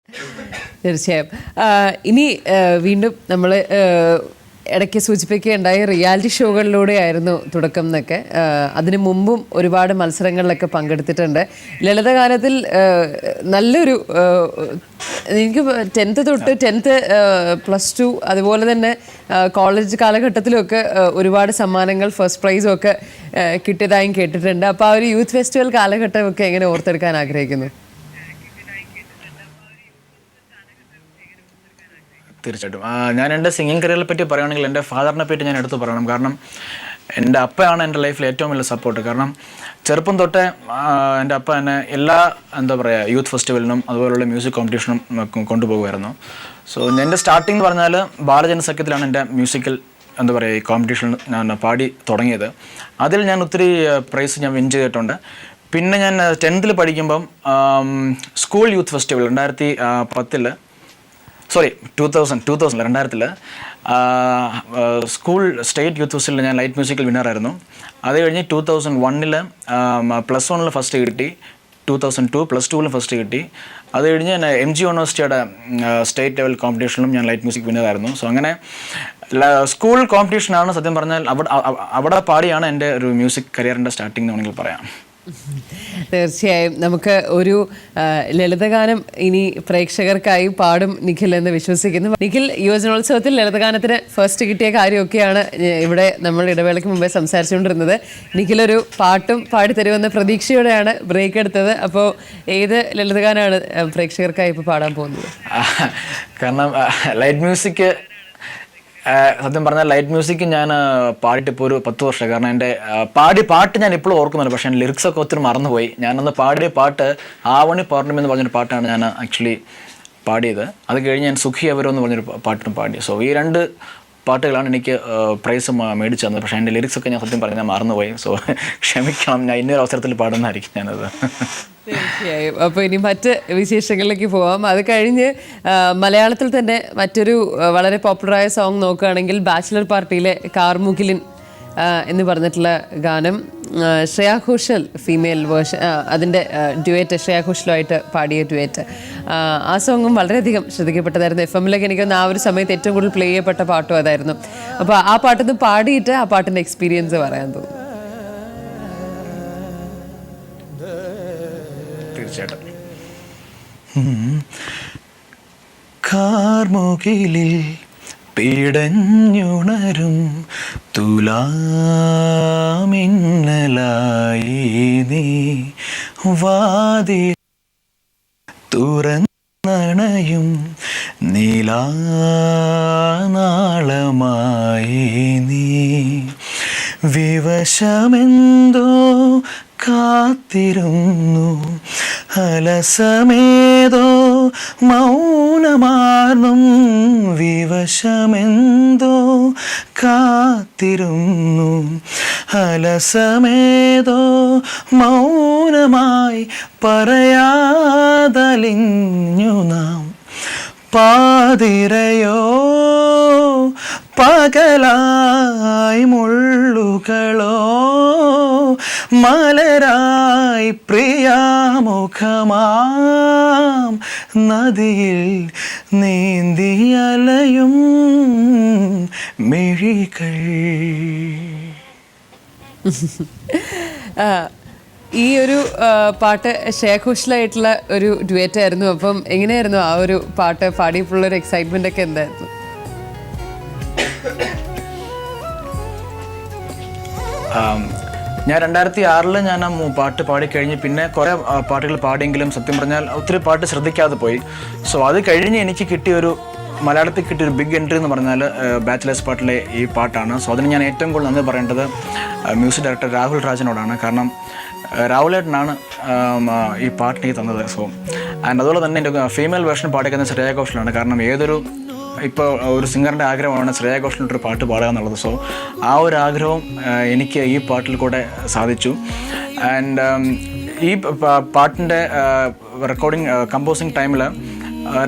തീർച്ചയായും. ഇനി വീണ്ടും നമ്മൾ ഇടയ്ക്ക് സൂചിപ്പിക്കുകയുണ്ടായി റിയാലിറ്റി ഷോകളിലൂടെയായിരുന്നു തുടക്കം എന്നൊക്കെ. അതിനു മുമ്പും ഒരുപാട് മത്സരങ്ങളിലൊക്കെ പങ്കെടുത്തിട്ടുണ്ട്. ലളിതഗാനത്തിൽ നല്ലൊരു എനിക്ക് 10th തൊട്ട് 10th +2 അതുപോലെ തന്നെ കോളേജ് കാലഘട്ടത്തിലുമൊക്കെ ഒരുപാട് സമ്മാനങ്ങൾ ഫസ്റ്റ് പ്രൈസും ഒക്കെ കിട്ടിയതായും കേട്ടിട്ടുണ്ട്. അപ്പോൾ ആ ഒരു യൂത്ത് ഫെസ്റ്റിവൽ കാലഘട്ടമൊക്കെ എങ്ങനെ ഓർത്തെടുക്കാൻ ആഗ്രഹിക്കുന്നു? തീർച്ചയായിട്ടും. ഞാൻ എൻ്റെ സിംഗിങ് കരിയറിനെ പറ്റി പറയുകയാണെങ്കിൽ എൻ്റെ ഫാദറിനെ പറ്റി ഞാൻ എടുത്ത് പറയണം. കാരണം എൻ്റെ അപ്പയാണ് എൻ്റെ ലൈഫിൽ ഏറ്റവും വലിയ സപ്പോർട്ട്. കാരണം ചെറുപ്പം തൊട്ടേ എൻ്റെ അപ്പ എന്നെ എല്ലാ യൂത്ത് ഫെസ്റ്റിവലിനും അതുപോലുള്ള മ്യൂസിക് കോമ്പറ്റീഷനും കൊണ്ടുപോകുമായിരുന്നു. സോ എൻ്റെ സ്റ്റാർട്ടിംഗ് എന്ന് പറഞ്ഞാൽ ബാലജനസഖ്യത്തിലാണ് എൻ്റെ മ്യൂസിക്കൽ ഈ കോമ്പറ്റീഷൻ ഞാൻ പാടി തുടങ്ങിയത്. അതിൽ ഞാൻ ഒത്തിരി പ്രൈസ് ഞാൻ വിൻ ചെയ്തിട്ടുണ്ട്. പിന്നെ ഞാൻ 10th പഠിക്കുമ്പം school youth festival 2010 school state youth ഫെസ്റ്റിവലിൽ ഞാൻ ലൈറ്റ് മ്യൂസിക്കൽ വിന്നറായിരുന്നു. അത് കഴിഞ്ഞ് 2001 +1 ഫസ്റ്റ് കിട്ടി, 2002 +2 ഫസ്റ്റ് കിട്ടി. അത് കഴിഞ്ഞ് MG യൂണിവേഴ്സിറ്റിയുടെ സ്റ്റേറ്റ് ലെവൽ കോമ്പറ്റീഷനിലും ഞാൻ ലൈറ്റ് മ്യൂസിക് വിന്നറായിരുന്നു. സോ അങ്ങനെ സ്കൂൾ കോമ്പറ്റീഷനാണ് സത്യം പറഞ്ഞാൽ അവിടെ പാടിയാണ് എൻ്റെ ഒരു മ്യൂസിക് കരിയറിൻ്റെ സ്റ്റാർട്ടിംഗ് എന്ന് വേണമെങ്കിൽ പറയാം. തീർച്ചയായും നമുക്ക് ഒരു ലളിതഗാനം ഇനി പ്രേക്ഷകർക്കായി പാടും നിഖിൽ എന്ന് വിശ്വസിക്കുന്നു. നിഖിൽ, യുവജനോത്സവത്തിൽ ലളിതഗാനത്തിന് ഫസ്റ്റ് കിട്ടിയ കാര്യമൊക്കെയാണ് ഇവിടെ നമ്മൾ ഇടവേളയ്ക്ക് മുമ്പേ സംസാരിച്ചുകൊണ്ടിരുന്നത്. നിഖിലൊരു പാട്ടും പാടിത്തരുമെന്ന പ്രതീക്ഷയോടെയാണ് ബ്രേക്ക് എടുത്തത്. അപ്പോൾ ഏത് ലളിതഗാനമാണ് പ്രേക്ഷകർക്കായി ഇപ്പോൾ പാടാൻ പോകുന്നത്? കാരണം ലൈറ്റ് മ്യൂസിക് സത്യം പറഞ്ഞാൽ ലൈറ്റ് മ്യൂസിക് ഞാൻ പാടിയിട്ടിപ്പോൾ ഒരു 10 വർഷം. കാരണം എൻ്റെ പാട്ട് ഞാൻ ഇപ്പോഴും ഓർക്കുന്നുണ്ട്. പക്ഷേ എൻ്റെ ലിറിക്സൊക്കെ ഒത്തിരി മറന്നുപോയി. ഞാനന്ന് പാടിയ പാട്ട് ആവണി പൗർണമി എന്ന് പറഞ്ഞൊരു പാട്ടാണ് ഞാൻ ആക്ച്വലി പാടിയത്. അത് കഴിഞ്ഞ് ഞാൻ സുഖി അവരോ എന്ന് പറഞ്ഞൊരു പാട്ടും പാടി. സോ ഈ 2 പാട്ടുകളാണ് എനിക്ക് പ്രൈസ് മേടിച്ചു തന്നത്. പക്ഷേ എൻ്റെ ലിറിക്സൊക്കെ ഞാൻ സത്യം പറഞ്ഞാൽ മറന്നുപോയി. സോ ക്ഷമിക്കണം, ഞാൻ ഇന്നൊരു അവസരത്തിൽ പാടുന്നതായിരിക്കും ഞാനത്. തീർച്ചയായും. അപ്പോൾ ഇനി മറ്റ് വിശേഷങ്ങളിലേക്ക് പോവാം. അത് കഴിഞ്ഞ് മലയാളത്തിൽ തന്നെ മറ്റൊരു വളരെ പോപ്പുലറായ സോങ് നോക്കുകയാണെങ്കിൽ ബാച്ചിലർ പാർട്ടിയിലെ കാർമുകിലിൻ എന്ന് പറഞ്ഞിട്ടുള്ള ഗാനം ശ്രേയാ ഘോഷൽ ഫീമെയിൽ വേർഷൻ, അതിൻ്റെ ഡ്യുവേറ്റ് ശ്രേയാ ഘോഷലുമായിട്ട് പാടിയ ഡ്യുവേറ്റ്, ആ സോങ്ങും വളരെയധികം ശ്രദ്ധിക്കപ്പെട്ടതായിരുന്നു. FM-ലേക്ക് എനിക്കൊന്ന് ആ ഒരു സമയത്ത് ഏറ്റവും കൂടുതൽ പ്ലേ ചെയ്യപ്പെട്ട പാട്ടും അതായിരുന്നു. അപ്പോൾ ആ പാട്ടൊന്ന് പാടിയിട്ട് ആ പാട്ടിൻ്റെ എക്സ്പീരിയൻസ് പറയാൻ തോന്നുന്നു. തീർച്ചയായിട്ടും. കാർമുകിലിൽ പിടഞ്ഞുണരും തുലാമിന്നലായി നീ വാതിൽ തുറന്നണയും നീലാനാളമായി നീ വിവശമെന്തോ കാത്തിരുന്നു അലസമേതോ മൗനമാർന്നും വിവശമെന്തോ കാത്തിരുന്നു അലസമേതോ മൗനമായി പറയാതലിഞ്ഞു നാം പാതിരയോ പകലായി മുള്ളുകളോ മലരായി പ്രിയാമുഖമാം നദിയിൽ നീന്തിയലയും മിഴികൾ. ഈ ഒരു പാട്ട് ശ്രേയാ ഘോഷലായിട്ടുള്ള ഒരു ഡ്യുവേറ്റ് ആയിരുന്നു. അപ്പം എങ്ങനെയായിരുന്നു ആ ഒരു പാട്ട് പാടിയപ്പോഴുള്ളൊരു എക്സൈറ്റ്മെൻ്റ് ഒക്കെ എന്തായിരുന്നു? ഞാൻ 2006 ഞാൻ ആ പാട്ട് പാടിക്കഴിഞ്ഞ് പിന്നെ കുറേ പാട്ടുകൾ പാടിയെങ്കിലും സത്യം പറഞ്ഞാൽ ഒത്തിരി പാട്ട് ശ്രദ്ധിക്കാതെ പോയി. സോ അത് കഴിഞ്ഞ് എനിക്ക് കിട്ടിയൊരു മലയാളത്തിൽ കിട്ടിയൊരു ബിഗ് എൻട്രി എന്ന് പറഞ്ഞാൽ ബാച്ചിലേഴ്സ് പാട്ടിലെ ഈ പാട്ടാണ്. സോ അതിന് ഞാൻ ഏറ്റവും കൂടുതൽ നന്ദി പറയേണ്ടത് മ്യൂസിക് ഡയറക്ടർ രാഹുൽ രാജിനോടാണ്. കാരണം രാഹുലേട്ടനാണ് ഈ പാട്ടിനെ തന്നത്. സോ ആൻഡ് അതുപോലെ തന്നെ എൻ്റെ ഫീമെയിൽ വേർഷൻ പാടിക്കുന്നത് ശ്രേയാ ഘോഷലാണ്. കാരണം ഇപ്പോൾ ഒരു സിംഗറിൻ്റെ ആഗ്രഹമാണ് ശ്രേയാ ഘോഷലിട്ടൊരു പാട്ട് പാടുക എന്നുള്ളത്. സോ ആ ഒരു ആഗ്രഹവും എനിക്ക് ഈ പാട്ടിൽ കൂടെ സാധിച്ചു. ആൻഡ് ഈ പാട്ടിൻ്റെ റെക്കോർഡിങ് കമ്പോസിങ് ടൈമിൽ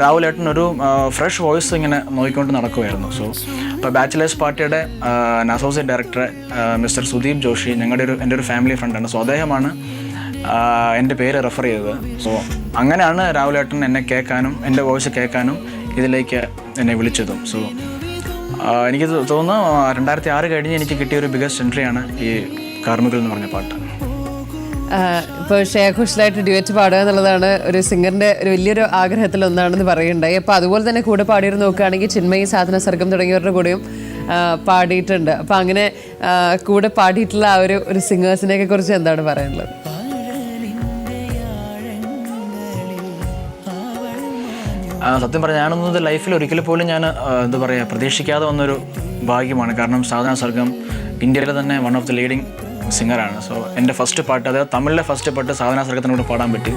രാഹുലേട്ടൻ ഒരു ഫ്രഷ് വോയിസ് ഇങ്ങനെ നോക്കിക്കൊണ്ട് നടക്കുമായിരുന്നു. സോ ഇപ്പോൾ ബാച്ചിലേഴ്സ് പാർട്ടിയുടെ associate director mister Sudeep Joshi എൻ്റെ ഒരു ഫാമിലി ഫ്രണ്ടാണ്. സോ അദ്ദേഹമാണ് എൻ്റെ പേര് റെഫർ ചെയ്തത്. സോ അങ്ങനെയാണ് രാഹുലേട്ടൻ എന്നെ കേൾക്കാനും എൻ്റെ വോയിസ് കേൾക്കാനും ഇതിലേക്ക് എന്നെ വിളിച്ചതും. സോ എനിക്ക് തോന്നുന്നു 2006 കഴിഞ്ഞ് എനിക്ക് കിട്ടിയൊരു ബിഗസ്റ്റ് എൻട്രിയാണ് ഈ കാർമികൾ എന്ന് പറഞ്ഞ പാട്ട്. ഇപ്പോൾ ശ്രേയ ഘോഷലായിട്ട് ഡ്യുവറ്റ് പാടുക എന്നുള്ളതാണ് ഒരു സിംഗറിൻ്റെ ഒരു വലിയൊരു ആഗ്രഹത്തിൽ ഒന്നാണെന്ന് പറയുണ്ടായി. അപ്പോൾ അതുപോലെ തന്നെ കൂടെ പാടിയിരുന്ന് നോക്കുകയാണെങ്കിൽ ചിന്മയി, സാധന സർഗം തുടങ്ങിയവരുടെ കൂടെയും പാടിയിട്ടുണ്ട്. അപ്പോൾ അങ്ങനെ കൂടെ പാടിയിട്ടുള്ള ആ ഒരു സിംഗേഴ്സിനെയൊക്കെ കുറിച്ച് എന്താണ് പറയാനുള്ളത്? സത്യം പറഞ്ഞാൽ ഞാനൊന്നത് ലൈഫിൽ ഒരിക്കലും പോലും ഞാൻ എന്താ പറയുക പ്രതീക്ഷിക്കാതെ വന്നൊരു ഭാഗ്യമാണ്. കാരണം സാധന സർഗം ഇന്ത്യയിലെ തന്നെ വൺ ഓഫ് ദി ലീഡിങ് സിംഗറാണ്. സോ എൻ്റെ ഫസ്റ്റ് പാട്ട്, അതായത് തമിഴിലെ ഫസ്റ്റ് പാട്ട് സാധന സർഗത്തിനോട് പാടാൻ പറ്റി.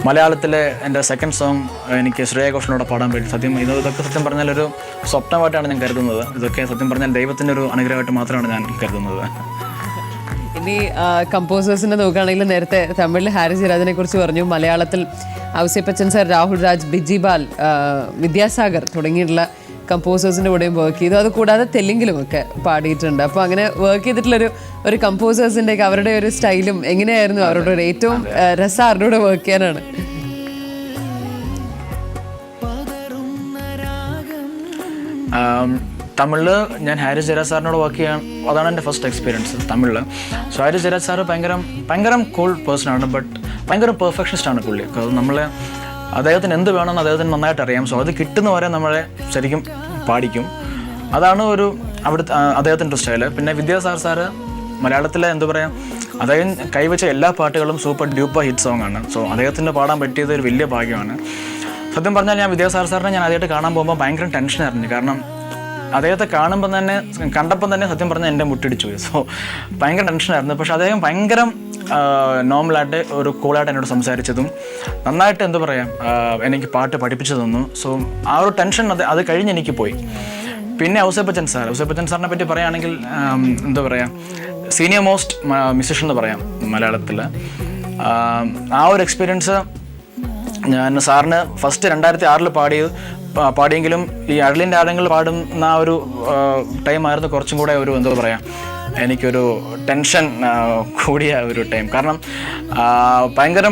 മലയാളത്തിലെ എൻ്റെ സെക്കൻഡ് സോങ് എനിക്ക് ശ്രേയ ഘോഷലിനോട് പാടാൻ പറ്റി. ഇതൊക്കെ സത്യം പറഞ്ഞാൽ ഒരു സ്വപ്നമായിട്ടാണ് ഞാൻ കരുതുന്നത്. ഇതൊക്കെ സത്യം പറഞ്ഞാൽ ദൈവത്തിൻ്റെ ഒരു അനുഗ്രഹമായിട്ട് മാത്രമാണ് ഞാൻ കരുതുന്നത്. ഇനി കമ്പോസേഴ്സിനെ നോക്കുകയാണെങ്കിൽ നേരത്തെ തമിഴിൽ ഹാരിസ് ജയരാജനെ കുറിച്ച് പറഞ്ഞു, മലയാളത്തിൽ ഔസേപ്പച്ചൻ സർ, രാഹുൽ രാജ്, ബിജിബാൽ, വിദ്യാസാഗർ തുടങ്ങിയിട്ടുള്ള കമ്പോസേഴ്സിൻ്റെ കൂടെയും വർക്ക് ചെയ്തു. അത് കൂടാതെ തെലുങ്കിലുമൊക്കെ പാടിയിട്ടുണ്ട്. അപ്പോൾ അങ്ങനെ വർക്ക് ചെയ്തിട്ടുള്ളൊരു കമ്പോസേഴ്സിൻ്റെ അവരുടെ ഒരു സ്റ്റൈലും എങ്ങനെയായിരുന്നു? അവരുടെ ഒരു ഏറ്റവും രസം അവരുടെ കൂടെ വർക്ക് ചെയ്യാനാണ്. തമിഴിൽ ഞാൻ ഹാരിസ് ജയരാജ് സാറിനോട് വർക്ക് ചെയ്യാൻ, അതാണ് എൻ്റെ ഫസ്റ്റ് എക്സ്പീരിയൻസ് തമിഴിൽ. സോ ഹാരിസ് ജയരാജ് സാറ് ഭയങ്കര കൂൾ പേഴ്സണാണ്, ബട്ട് ഭയങ്കര പെർഫെക്ഷനിസ്റ്റാണ് പുള്ളി. അദ്ദേഹത്തിന് എന്ത് വേണമെന്ന് അദ്ദേഹത്തിന് നന്നായിട്ട് അറിയാം. സോ അത് കിട്ടുന്നവരെ നമ്മളെ ശരിക്കും പാടിക്കും. അതാണ് അദ്ദേഹത്തിൻ്റെ സ്റ്റൈല്. പിന്നെ വിദ്യാസാഗർ സാറ് മലയാളത്തിലെ എന്താ പറയുക, അദ്ദേഹം കൈവച്ച എല്ലാ പാട്ടുകളും സൂപ്പർ ഡ്യൂപ്പർ ഹിറ്റ് സോങ് ആണ്. സോ അദ്ദേഹത്തിന് പാടാൻ പറ്റിയത് ഒരു വലിയ ഭാഗ്യമാണ്. സത്യം പറഞ്ഞാൽ ഞാൻ വിദ്യാസാഗർ സാറിനെ ഞാൻ ആദ്യമായിട്ട് കാണാൻ പോകുമ്പോൾ ഭയങ്കര ടെൻഷനായിരുന്നു. കാരണം അദ്ദേഹത്തെ കണ്ടപ്പം തന്നെ സത്യം പറഞ്ഞാൽ എൻ്റെ മുട്ടിടിച്ചു പോയി. സോ ഭയങ്കര ടെൻഷനായിരുന്നു. പക്ഷെ അദ്ദേഹം ഭയങ്കര നോർമലായിട്ട് ഒരു കൂളായിട്ട് എന്നോട് സംസാരിച്ചതും നന്നായിട്ട് എന്താ പറയുക എനിക്ക് പാട്ട് പഠിപ്പിച്ചു തന്നു. സോ ആ ഒരു ടെൻഷൻ അത് കഴിഞ്ഞ് എനിക്ക് പോയി. പിന്നെ ഔസേപ്പച്ചൻ സാറിനെ പറ്റി പറയുകയാണെങ്കിൽ എന്താ പറയുക, സീനിയർ മോസ്റ്റ് മ്യൂസിഷ്യൻ എന്ന് പറയാം മലയാളത്തിൽ. ആ ഒരു എക്സ്പീരിയൻസ് ഞാൻ സാറിന് ഫസ്റ്റ് 2006 പാടിയെങ്കിലും ഈ അരളിൻ്റെ ആഴങ്ങൾ പാടുന്ന ആ ഒരു ടൈമായിരുന്നു കുറച്ചും കൂടെ ഒരു എന്താ പറയുക എനിക്കൊരു ടെൻഷൻ കൂടിയ ഒരു ടൈം. കാരണം ഭയങ്കര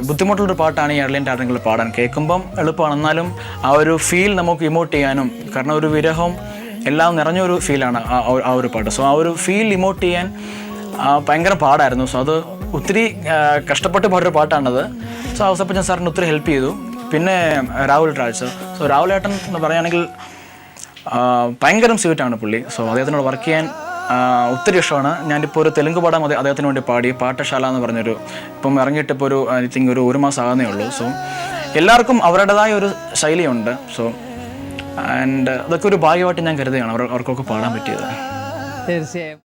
ബുദ്ധിമുട്ടുള്ളൊരു പാട്ടാണ് ഈ അരളിൻ്റെ ആഴങ്ങൾ പാടാൻ. കേൾക്കുമ്പം എളുപ്പമാണ്, എന്നാലും ആ ഒരു ഫീൽ നമുക്ക് ഇമോട്ട് ചെയ്യാനും, കാരണം ഒരു വിരഹവും എല്ലാം നിറഞ്ഞൊരു ഫീലാണ് ആ ഒരു പാട്ട്. സോ ആ ഒരു ഫീൽ ഇമോട്ട് ചെയ്യാൻ ഭയങ്കര പാടായിരുന്നു. സോ അത് ഒത്തിരി കഷ്ടപ്പെട്ട് പാടൊരു പാട്ടാണത്. സോ ഔസേപ്പച്ചൻ സാറിന് ഒത്തിരി ഹെൽപ്പ് ചെയ്തു. പിന്നെ രാഹുൽ രാജ്, സോ രാഹുൽ ഏട്ടൻ എന്ന് പറയുകയാണെങ്കിൽ ഭയങ്കര സ്വീറ്റാണ് പുള്ളി. സോ അദ്ദേഹത്തിനോട് വർക്ക് ചെയ്യാൻ ഒത്തിരി ഇഷ്ടമാണ്. ഞാനിപ്പോൾ ഒരു തെലുങ്ക് പാടാൻ അദ്ദേഹത്തിന് വേണ്ടി പാടി, പാഠശാല എന്ന് പറഞ്ഞൊരു ഇപ്പം ഇറങ്ങിയിട്ട് ഇപ്പോൾ ഐ തിങ്ക് ഒരു മാസം ആകുന്നേ ഉള്ളൂ. സോ എല്ലാവർക്കും അവരുടേതായ ഒരു ശൈലിയുണ്ട്. സോ ആൻഡ് അതൊക്കെ ഒരു ഭാഗ്യമായിട്ട് ഞാൻ കരുതുകയാണ് അവർക്കൊക്കെ പാടാൻ പറ്റിയത്. തീർച്ചയായും.